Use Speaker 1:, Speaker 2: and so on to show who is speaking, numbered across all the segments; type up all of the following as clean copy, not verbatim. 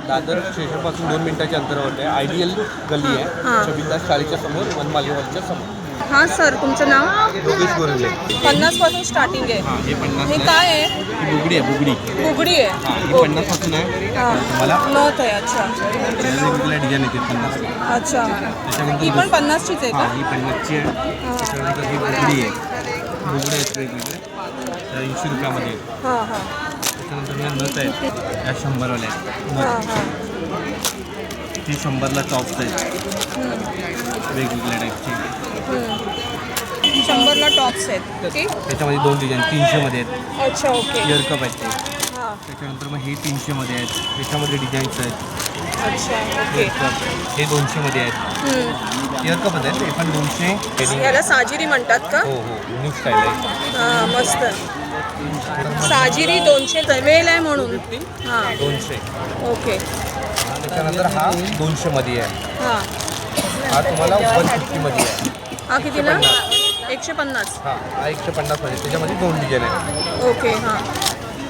Speaker 1: दादर स्टेशनपासून 2 मिनिटाच्या अंतरावर आहे. आयडियल गल्ली आहे, शबिंदास शाळेच्या समोर, वनमाली हॉलच्या समोर.
Speaker 2: हां सर, तुमचं नाव?
Speaker 1: योगेश गोरंडले.
Speaker 2: 50 पासून स्टार्टिंग आहे.
Speaker 1: हां, हे 50.
Speaker 2: हे काय आहे?
Speaker 1: ही बुगडी आहे, बुगडी.
Speaker 2: बुगडी आहे.
Speaker 1: हां, ही 50 पासून आहे. तुम्हाला
Speaker 2: नथ आहे. अच्छा
Speaker 1: वेगवेगळ्या डिझाईन येते 50.
Speaker 2: अच्छा,
Speaker 1: त्याच्यानंतर
Speaker 2: ही पण 50चीच आहे
Speaker 1: हां,
Speaker 2: का?
Speaker 1: ही 50ची आहे. त्याच्यानंतर ही बुगडी आहे. बुगडी आहेत वेगवेगळे, त्या 80 रुपयामध्ये आहेत.
Speaker 2: हां हां
Speaker 1: त्याच्यानंतर या नथ आहेत, या 100वाल्या आहेत.
Speaker 2: हां हां
Speaker 1: ती 100ला टॉप्स आहेत वेगवेगळ्या टाईपची.
Speaker 2: 100ला टॉप्स आहेत. ओके.
Speaker 1: त्याच्यामध्ये 2 डिझाईन 300मध्ये आहेत.
Speaker 2: अच्छा, ओके.
Speaker 1: इयरकप आहेत ते.
Speaker 2: हां,
Speaker 1: त्याच्यानंतर मग हे 300मध्ये आहेत. त्याच्यामध्ये डिझाईन्स आहेत.
Speaker 2: अच्छा, ओके.
Speaker 1: इयरकप हे 200मध्ये आहेत. इयरकपच आहेत, हे पण 200 हेडिंग.
Speaker 2: याला साजिरी म्हणतात का?
Speaker 1: हो हो, न्यू स्टाईल आहे.
Speaker 2: हां, मस्त. साजिरी 200 वेल आहे म्हणून. हां,
Speaker 1: 200.
Speaker 2: ओके.
Speaker 1: त्याच्यानंतर हा 200मध्ये आहे.
Speaker 2: हां,
Speaker 1: हा तुम्हाला 150मध्ये आहे.
Speaker 2: हा कितीला? 150.
Speaker 1: हा 150मध्ये. त्याच्यामध्ये 2 डिझाईन आहेत.
Speaker 2: ओके. हां,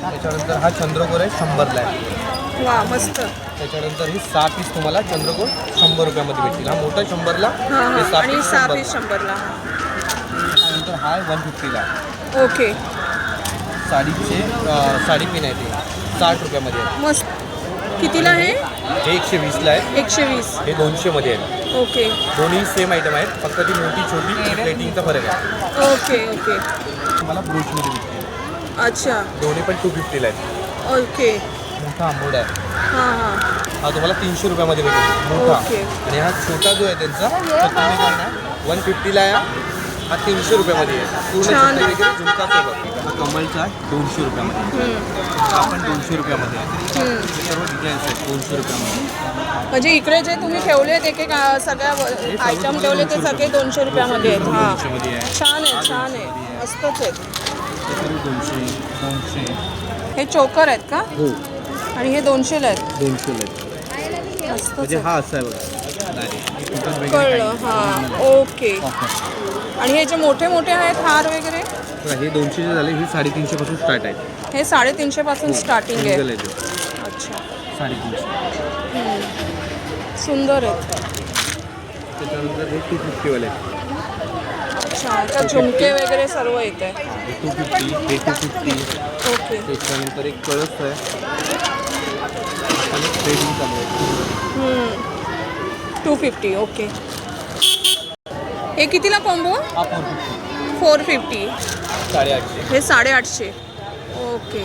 Speaker 1: त्याच्यानंतर हा चंद्रकोर आहे, 100ला आहे.
Speaker 2: वा, मस्त.
Speaker 1: त्याच्यानंतर ही 6 पीस तुम्हाला चंद्रकोर 100 रुपयामध्ये भेटतील. हा मोठा 100ला,
Speaker 2: हां
Speaker 1: हे
Speaker 2: हां
Speaker 1: 6
Speaker 2: आणि
Speaker 1: पीस
Speaker 2: 6
Speaker 1: 100.
Speaker 2: पीस 100ला.
Speaker 1: त्याच्यानंतर हा आहे 150ला.
Speaker 2: ओके,
Speaker 1: साडीचे साडी पिन आहे ते 60 रुपयामध्ये आहे.
Speaker 2: मस्त. कितीला हे?
Speaker 1: हे 120ला आहे.
Speaker 2: 120.
Speaker 1: हे 200मध्ये आहे.
Speaker 2: ओके
Speaker 1: दोन्ही सेम आयटम आहेत, फक्त ती मोठी छोटी प्लेटिंगचा फरक आहे.
Speaker 2: Okay okay.
Speaker 1: तुम्हाला ब्रोचमध्ये भेटतील.
Speaker 2: अच्छा,
Speaker 1: दोन्ही पण 250ला आहेत.
Speaker 2: ओके.
Speaker 1: मोठा आंबोड आहे,
Speaker 2: हां हां
Speaker 1: हा तुम्हाला 300 रुपयामध्ये भेटेल मोठा.
Speaker 2: ओके.
Speaker 1: आणि हा छोटा जो आहे त्यांचा, तो तुम्ही काय ना 150ला आहे. हा 300 रुपयामध्ये आहे. पूर्ण
Speaker 2: छान.
Speaker 1: छोटे वगैरे झुमकासोबत. हा कमलचा आहे 200 रुपयामध्ये. हा पण 200 रुपयामध्ये आहे. सर्व डिझाईन्स आहेत 200 रुपयामध्ये.
Speaker 2: म्हणजे इकडे जे तुम्ही ठेवलेत एक एक सगळ्या आयटम ठेवले ते सगळे 200 रुपयामध्ये आहेत. हां,
Speaker 1: 200मध्ये आहे.
Speaker 2: छान आहे, छान आहे, मस्तच आहेत.
Speaker 1: हे सर्व 200 200.
Speaker 2: हे चोकर आहेत का?
Speaker 1: हो,
Speaker 2: आणि हे 200ला आहेत.
Speaker 1: 200ला आहेत.
Speaker 2: मस्तच
Speaker 1: म्हणजे
Speaker 2: आहे.
Speaker 1: हा असा आहे बघा.
Speaker 2: कळलं. हां, ओके. आणि हे जे मोठे मोठे आहेत हार वगैरे,
Speaker 1: हे 200चे झाले. ही 350 पासून स्टार्ट आहे.
Speaker 2: हे 350 पासून स्टार्टिंग आहे.
Speaker 1: सिंगल आहे ते.
Speaker 2: अच्छा,
Speaker 1: 350.
Speaker 2: सुंदर आहेत.
Speaker 1: त्याच्यानंतर हे 250 वाले आहेत.
Speaker 2: अच्छा, तर झुमके वगैरे सर्व येत आहे.
Speaker 1: हे 250, हे 250.
Speaker 2: ओके.
Speaker 1: त्याच्यानंतर एक कळस आहे आणि ट्रेडिंग चालू आहे.
Speaker 2: 250. ओके. हे कितीला कॉम्बो?
Speaker 1: हा 450.
Speaker 2: 450.
Speaker 1: 850.
Speaker 2: हे 850. ओके.